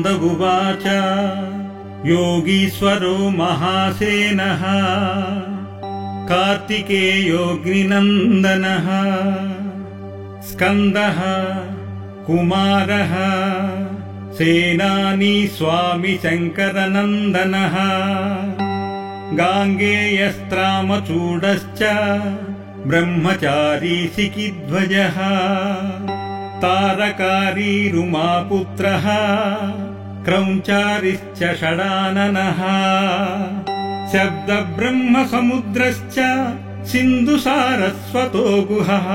स्कन्द उवाच योगीश्वरो महासेनः कार्तिकेयोऽग्निनन्दनः स्कन्दः कुमारः सेनानी स्वामी शङ्करनन्दनः गाङ्गेयस्त्रामचूडश्च ब्रह्मचारी शिखिध्वजः तारकारी रुमापुत्रः क्रौञ्चारिश्च षडाननः शब्दब्रह्मसमुद्रश्च सिन्धुसारस्वतो गुहः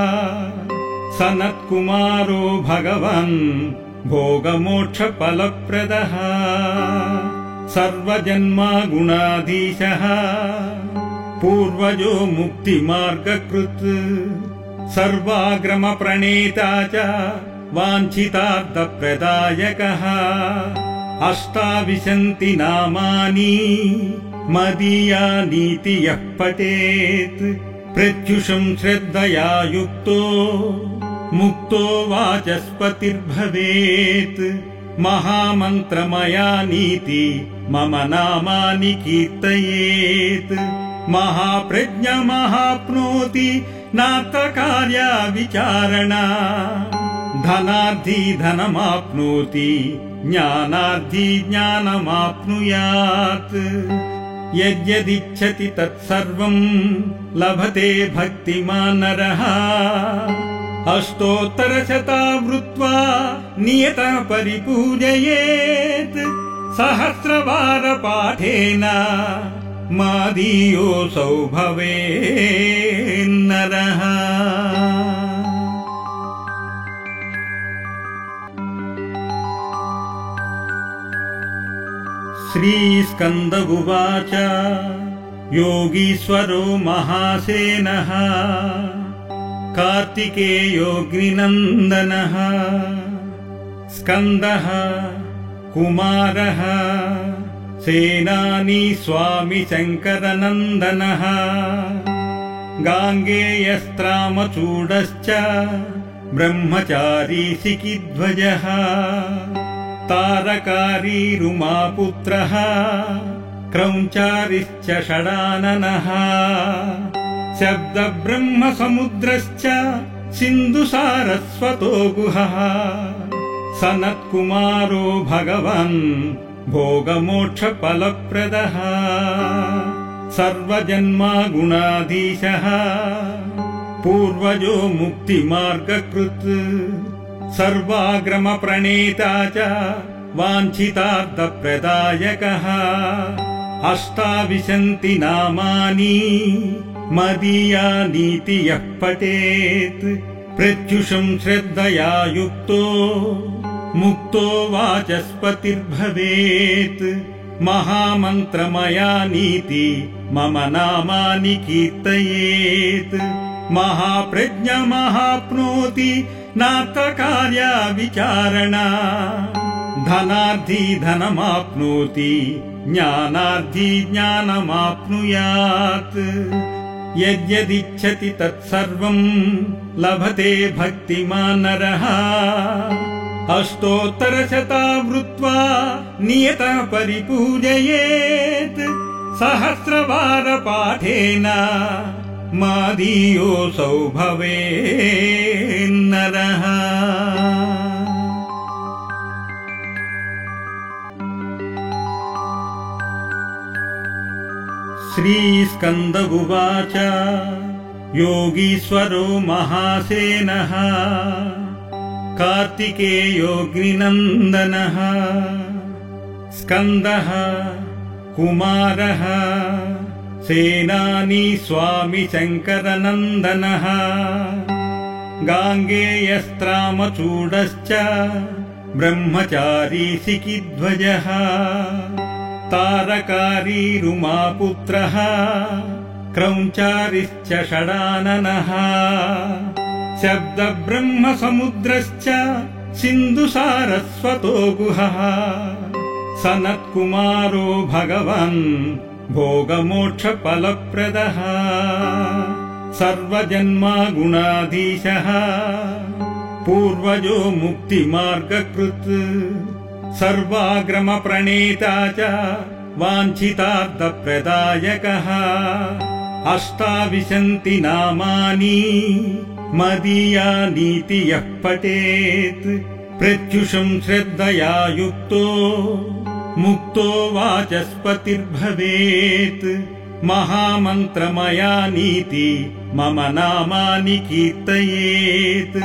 सनत्कुमारो भगवान् भोगमोक्षफलप्रदः सर्वजन्मा गुणाधीशः पूर्वजो मुक्तिमार्गकृत् सर्वाग्रमप्रणेता च वाञ्छितार्थप्रदायकः अष्टाविंशति नामानि मदीयानीति यः पठेत् प्रत्युषं श्रद्धया युक्तो मुक्तो वाचस्पतिर्भवेत् महामन्त्रमयानीति मम नामानि कीर्तयेत् महाप्रज्ञमहाप्नोति नार्थकार्या विचारणा धनार्थी धनमाप्नोति ज्ञानार्थी ज्ञानमाप्नुयात् यद्यदिच्छति तत्सर्वं लभते भक्तिमान् नरः अष्टोत्तरशतावृत्वा नियतः परिपूजयेत् सहस्रवारपाठेन मादीयोऽसौ भवेन्नरः। श्रीस्कन्द उवाच योगीश्वरो महासेनः कार्तिकेयोऽग्निनन्दनः स्कन्दः कुमारः सेनानी स्वामी शङ्करनन्दनः गाङ्गेयस्त्रामचूडश्च ब्रह्मचारी शिखिध्वजः तारकारी रुमापुत्रः क्रौञ्चारिश्च षडाननः शब्दब्रह्मसमुद्रश्च सिन्धुसारस्वतो गुहः सनत्कुमारो भगवान् भोगमोक्षफलप्रदः सर्वजन्मा गुणाधीशः पूर्वजो मुक्तिमार्गकृत् सर्वाग्रमप्रणेता च वाञ्छितार्थप्रदायकः अष्टाविंशति नामानि मदीयानीति यः पठेत् प्रत्युषं श्रद्धया युक्तो मुक्तो वाचस्पतिर्भवेत् महामन्त्रमयानीति मम नामानि कीर्तयेत् महाप्रज्ञमहाप्नोति नार्थकार्या विचारणा धनार्थी धनमाप्नोति ज्ञानार्थी ज्ञानमाप्नुयात् यद्यदिच्छति तत्सर्वं लभते भक्तिमान् नरः अष्टोत्तरशतावृत्वा नियतः परिपूजयेत् सहस्रवारपाठेन मादीयोऽसौ भवेन्नरः। श्रीस्कन्द उवाच योगीश्वरो महासेनः कार्तिकेयोऽग्निनन्दनः स्कन्दः कुमारः सेनानी स्वामी शङ्करनन्दनः गाङ्गेयस्त्रामचूडश्च ब्रह्मचारी शिखिध्वजः तारकारी रुमापुत्रः क्रौञ्चारिश्च षडाननः शब्दब्रह्मसमुद्रश्च सिन्धुसारस्वतो गुहः सनत्कुमारो भगवान् भोगमोक्षफलप्रदः सर्वजन्मा गुणाधीशः पूर्वजो मुक्तिमार्गकृत् सर्वाग्रमप्रणेता च वाञ्छितार्थप्रदायकः अष्टाविंशति नामानि मदीयानीति यः पठेत् प्रत्युषं श्रद्धया युक्तो मुक्तो वाचस्पतिर्भवेत् महामन्त्रमयानीति मम नामानि कीर्तयेत्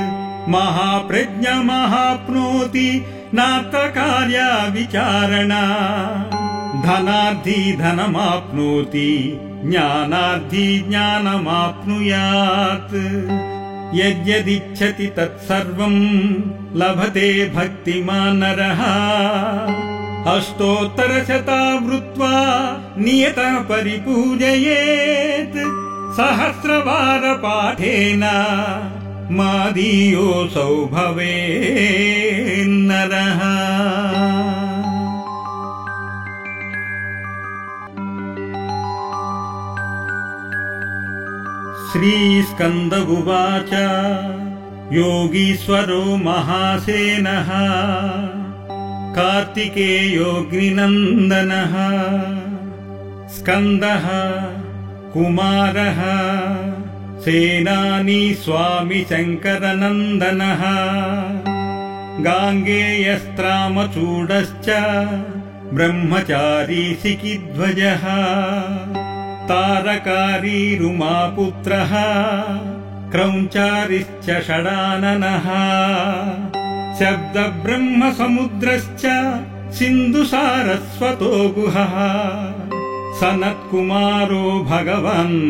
महाप्रज्ञमहाप्नोति नार्थकार्या विचारणा धनार्थी धनमाप्नोति ज्ञानार्थी ज्ञानमाप्नुयात् यद्यदिच्छति तत्सर्वं लभते भक्तिमान् नरः अष्टोत्तरशतावृत्वा नियतः परिपूजयेत् सहस्रवारपाठेन मादीयोऽसौ भवेन्नरः। श्रीस्कन्द उवाच योगीश्वरो महासेनः कार्तिकेयोऽग्निनन्दनः स्कन्दः कुमारः सेनानी स्वामी शङ्करनन्दनः गाङ्गेयस्त्रामचूडश्च ब्रह्मचारी सिकिध्वजः तारकारी रुमापुत्रः क्रौञ्चारिश्च षडाननः शब्दब्रह्मसमुद्रश्च सिन्धुसारस्वतो गुहः सनत्कुमारो भगवान्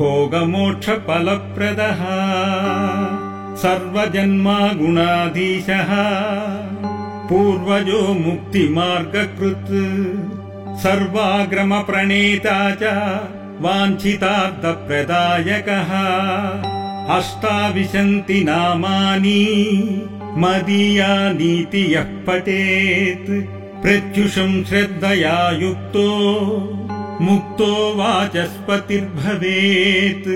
भोगमोक्षफलप्रदः सर्वजन्मगुणाधीशः पूर्वजो मुक्तिमार्गकृत् सर्वाग्रमप्रणेता च वाञ्छितार्थप्रदायकः अष्टाविंशति नामानि मदीयानीति यः पठेत् प्रत्युषं श्रद्धया युक्तो मुक्तो वाचस्पतिर्भवेत्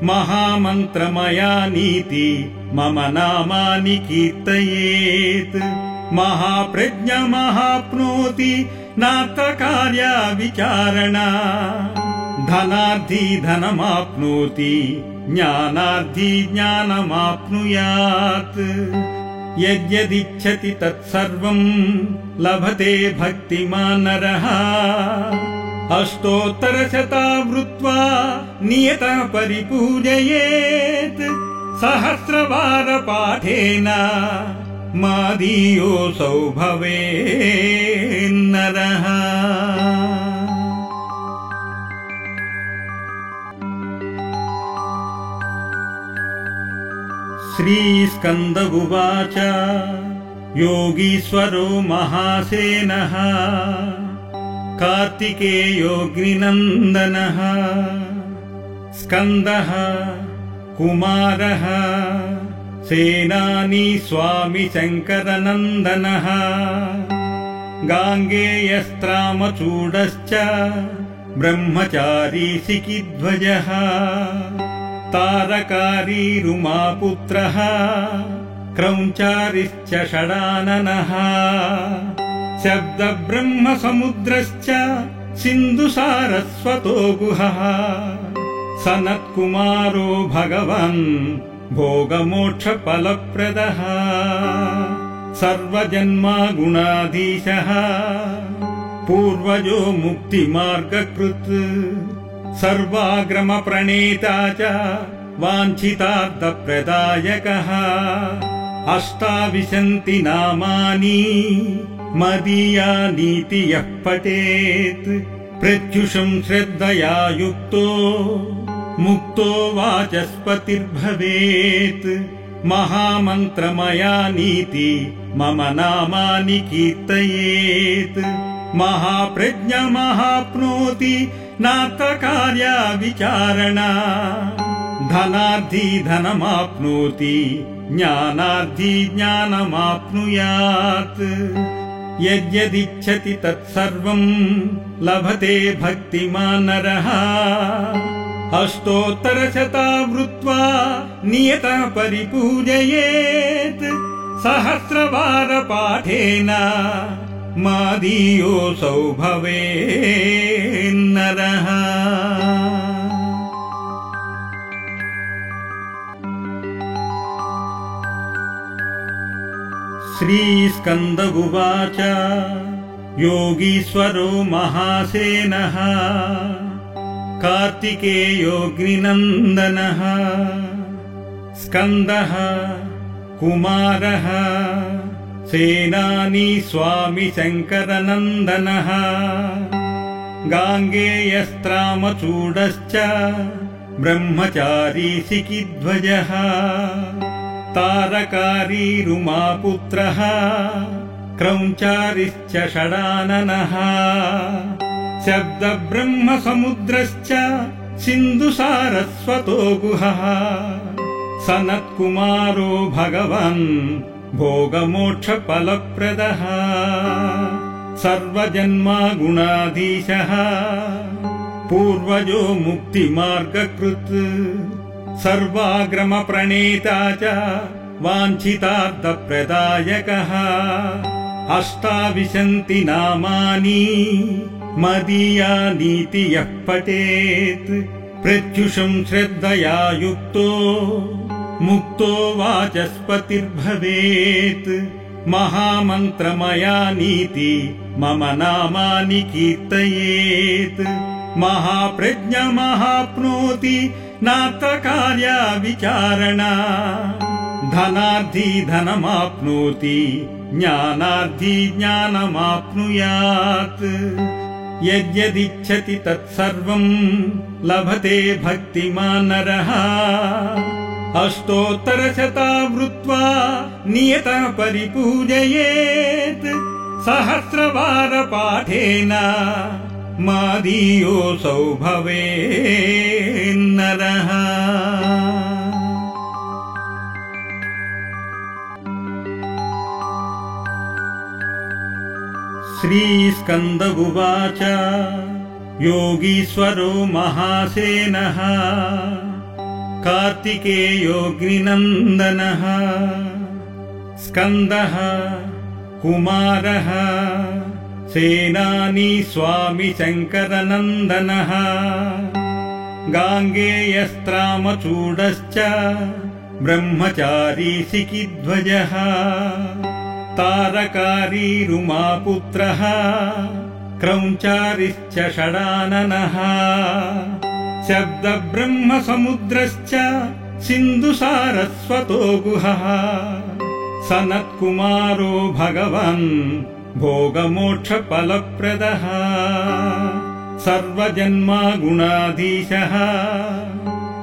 महामन्त्रमयानीति मम नामानि कीर्तयेत् महाप्रज्ञमहाप्नोति नार्थकार्या विचारणा धनार्थी धनमाप्नोति ज्ञानार्थी ज्ञानमाप्नुयात् यद्यदिच्छति तत्सर्वं लभते भक्तिमान् नरः अष्टोत्तरशतावृत्वा नियतः परिपूजयेत् सहस्रवारपाठेन मादीयोऽसौ भवेन्नरः। श्रीस्कन्द उवाच योगीश्वरो महासेनः कार्तिकेयोऽग्निनन्दनः स्कन्दः कुमारः सेनानी स्वामी शङ्करनन्दनः गाङ्गेयस्त्रामचूडश्च ब्रह्मचारी सिकिध्वजः तारकारी रुमापुत्रः क्रौञ्चारिश्च षडाननः शब्दब्रह्मसमुद्रश्च सिन्धुसारस्वतो गुहः सनत्कुमारो भगवान् भोगमोक्षफलप्रदः सर्वजन्मगुणाधीशः पूर्वजो मुक्तिमार्गकृत् सर्वाग्रमप्रणेता च वाञ्छितार्थप्रदायकः अष्टाविंशति नामानि मदीयानीति यः पठेत् प्रत्युषं श्रद्धया युक्तो मुक्तो वाचस्पतिर्भवेत् महामन्त्रमयानीति मम नामानि कीर्तयेत् महाप्रज्ञमहाप्नोति नार्थकार्या विचारणा धनार्थी धनमाप्नोति ज्ञानार्थी ज्ञानमाप्नुयात् यद्यदिच्छति तत्सर्वं लभते भक्तिमान् नरः अष्टोत्तरशतावृत्वा नियतः परिपूजयेत् सहस्रवारपाठेन मादीयोऽसौ भवेन्नरः। श्रीस्कन्द उवाच योगीश्वरो महासेनः कार्तिकेयोऽग्निनन्दनः स्कन्दः कुमारः सेनानी स्वामी शङ्करनन्दनः गाङ्गेयस्त्रामचूडश्च ब्रह्मचारी सिकिध्वजः तारकारी रुमापुत्रः क्रौञ्चारिश्च षडाननः शब्दब्रह्मसमुद्रश्च सिन्धुसारस्वतो गुहः सनत्कुमारो भगवान् भोगमोक्षफलप्रदः सर्वजन्मगुणाधीशः पूर्वजो मुक्तिमार्गकृत् सर्वाग्रमप्रणेता च वाञ्छितार्थप्रदायकः अष्टाविंशति नामानि मदीयानीति यः पठेत् प्रत्युषं श्रद्धया युक्तो मुक्तो वाचस्पतिर्भवेत् महामन्त्रमयानीति मम नामानि कीर्तयेत् महाप्रज्ञमहाप्नोति नार्थकार्या विचारणा धनार्थी धनमाप्नोति ज्ञानार्थी ज्ञानमाप्नुयात् यद्यदिच्छति तत्सर्वं लभते भक्तिमान् नरः अष्टोत्तरशतावृत्वा नियतः परिपूजयेत् सहस्रवारपाठेन मादीयोऽसौ भवेन्नरः। श्रीस्कन्द उवाच योगीश्वरो महासेनः कार्तिकेयोऽग्निनन्दनः स्कन्दः कुमारः सेनानी स्वामी शङ्करनन्दनः गाङ्गेयस्त्रामचूडश्च ब्रह्मचारी सिकिध्वजः तारकारी रुमापुत्रः क्रौञ्चारिश्च षडाननः शब्दब्रह्मसमुद्रश्च सिन्धुसारस्वतो गुहः सनत्कुमारो भगवान् भोगमोक्षफलप्रदः सर्वजन्मा गुणाधीशः पूर्वजो मुक्तिमार्गकृत् सर्वाग्रमप्रणेता च वाञ्छितार्थप्रदायकः अष्टाविंशति नामानि मदीयानीति यः पठेत् प्रत्युषं श्रद्धया युक्तो मुक्तो वाचस्पतिर्भवेत् महामन्त्रमया नीति मम नामानि कीर्तयेत् महाप्रज्ञमहाप्नोति नात्र कार्या विचारणा धनार्थी धनमाप्नोति ज्ञानार्थी ज्ञानमाप्नुयात् यद्यदिच्छति तत्सर्वं लभते भक्तिमान् नरः अष्टोत्तरशतावृत्वा नियतः परिपूजयेत् सहस्रवारपाठेन मादीयोऽसौ भवेन्नरः। श्रीस्कन्द उवाच योगीश्वरो महासेनः कार्तिकेयोऽग्निनन्दनः स्कन्दः कुमारः सेनानी स्वामी शङ्करनन्दनः गाङ्गेयस्त्रामचूडश्च ब्रह्मचारी सिकिध्वजः तारकारी रुमापुत्रः क्रौञ्चारिश्च षडाननः शब्दब्रह्मसमुद्रश्च सिन्धुसारस्वतो गुहः सनत्कुमारो भगवान् भोगमोक्षफलप्रदः सर्वजन्मा गुणाधीशः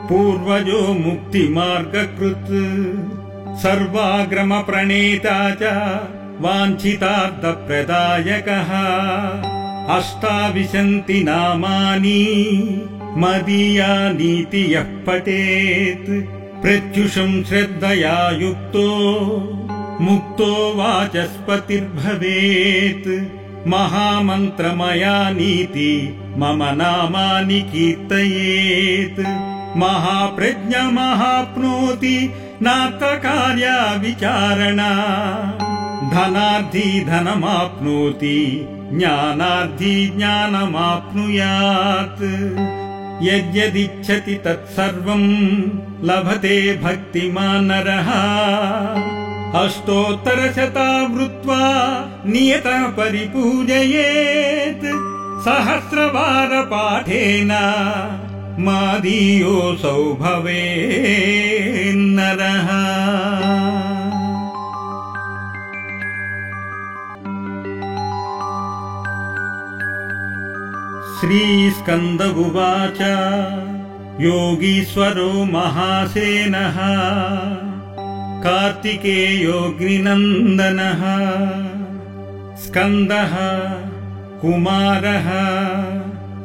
पूर्वजो मुक्तिमार्गकृत् सर्वाग्रमप्रणेता च वाञ्छितार्थप्रदायकः अष्टाविंशति नामानि मदीयानीति यः पठेत् प्रत्युषं श्रद्धया युक्तो मुक्तो वाचस्पतिर्भवेत् महामन्त्रमया नीति मम नामानि कीर्तयेत् महाप्रज्ञमहाप्नोति नात्र कार्या विचारणा धनार्थी धनमाप्नोति ज्ञानार्थी ज्ञानमाप्नुयात् यद्यदिच्छति तत्सर्वं लभते भक्तिमान् नरः अष्टोत्तरशतावृत्वा नियतः परिपूजयेत् सहस्रवारपाठेन मादीयोऽसौ भवेन्नरः। श्रीस्कन्द उवाच योगीश्वरो महासेनः कार्तिकेयोऽग्निनन्दनः स्कन्दः कुमारः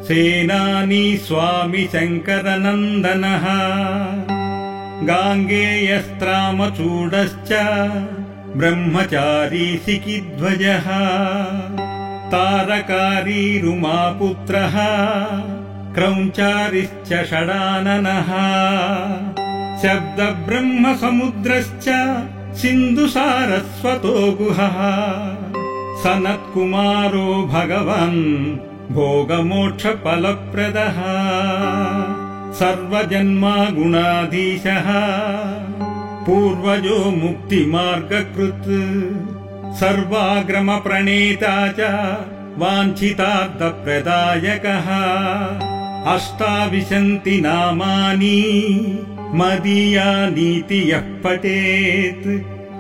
सेनानी स्वामी शङ्करनन्दनः गाङ्गेयस्त्रामचूडश्च ब्रह्मचारी सिकिध्वजः तारकारी रुमापुत्रः क्रौञ्चारिश्च षडाननः शब्दब्रह्मसमुद्रश्च सिन्धुसारस्वतो गुहः सनत्कुमारो भगवन् भोगमोक्षफलप्रदः सर्वजन्मा गुणाधीशः पूर्वजो मुक्तिमार्गकृत् सर्वाग्रमप्रणेता च वाञ्छितार्थप्रदायकः अष्टाविंशति नामानि मदीयानीति यः पठेत्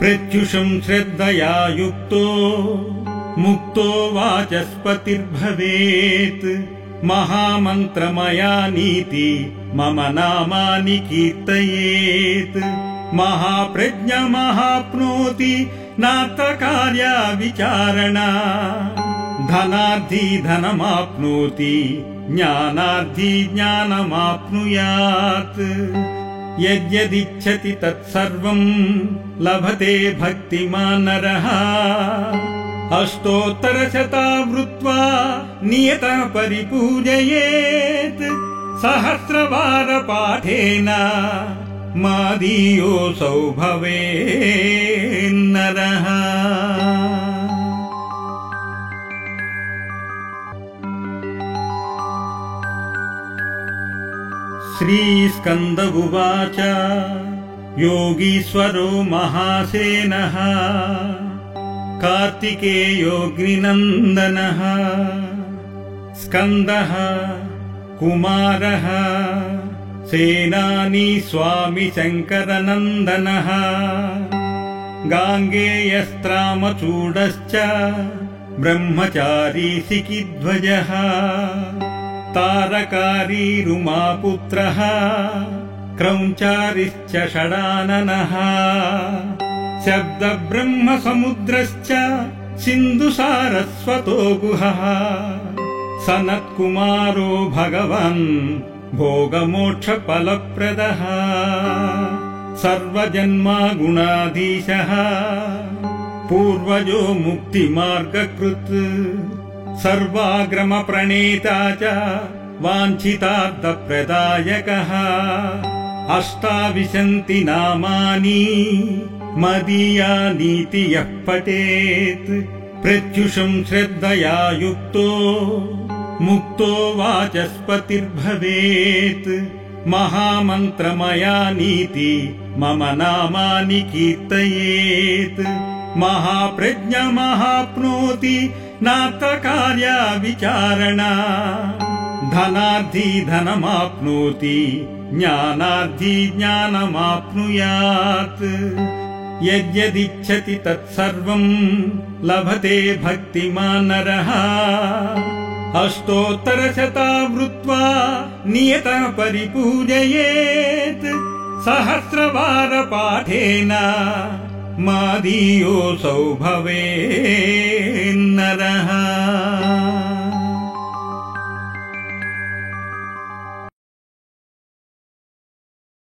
प्रत्युषं श्रद्धया युक्तो मुक्तो वाचस्पतिर्भवेत् महामन्त्रमयानीति मम नामानि कीर्तयेत् महाप्रज्ञमहाप्नोति नार्थकार्या विचारणा धनार्थी धनमाप्नोति ज्ञानार्थी ज्ञानमाप्नुयात् यद्यदिच्छति तत्सर्वं लभते भक्तिमान् नरः अष्टोत्तरशतावृत्वा नियतः परिपूजयेत् सहस्रवारपाठेन मादीयोऽसौ भवेन्नरः। श्रीस्कन्द उवाच योगीश्वरो महासेनः कार्तिकेयोऽग्निनन्दनः स्कन्दः कुमारः सेनानी स्वामी शङ्करनन्दनः गाङ्गेयस्त्रामचूडश्च ब्रह्मचारी सिकिध्वजः तारकारी रुमापुत्रः क्रौञ्चारिश्च षडाननः शब्दब्रह्मसमुद्रश्च सिन्धुसारस्वतो गुहः सनत्कुमारो भगवन् भोगमोक्षफलप्रदः सर्वजन्मा गुणाधीशः पूर्वजो मुक्तिमार्गकृत् सर्वाग्रमप्रणेता च वाञ्छितार्थप्रदायकः अष्टाविंशति नामानि मदीयानीति यः पठेत् प्रत्युषं श्रद्धया युक्तो मुक्तो वाचस्पतिर्भवेत् महामन्त्रमयानीति मम नामानि कीर्तयेत् महाप्रज्ञमहाप्नोति नार्थकार्या विचारणा धनार्थी धनमाप्नोति ज्ञानार्थी ज्ञानमाप्नुयात् यद्यदिच्छति तत्सर्वं लभते भक्तिमान् नरः अष्टोत्तरशतावृत्वा नियतः परिपूजयेत् सहस्रवारपाठेन मादीयोऽसौ भवेन्नरः।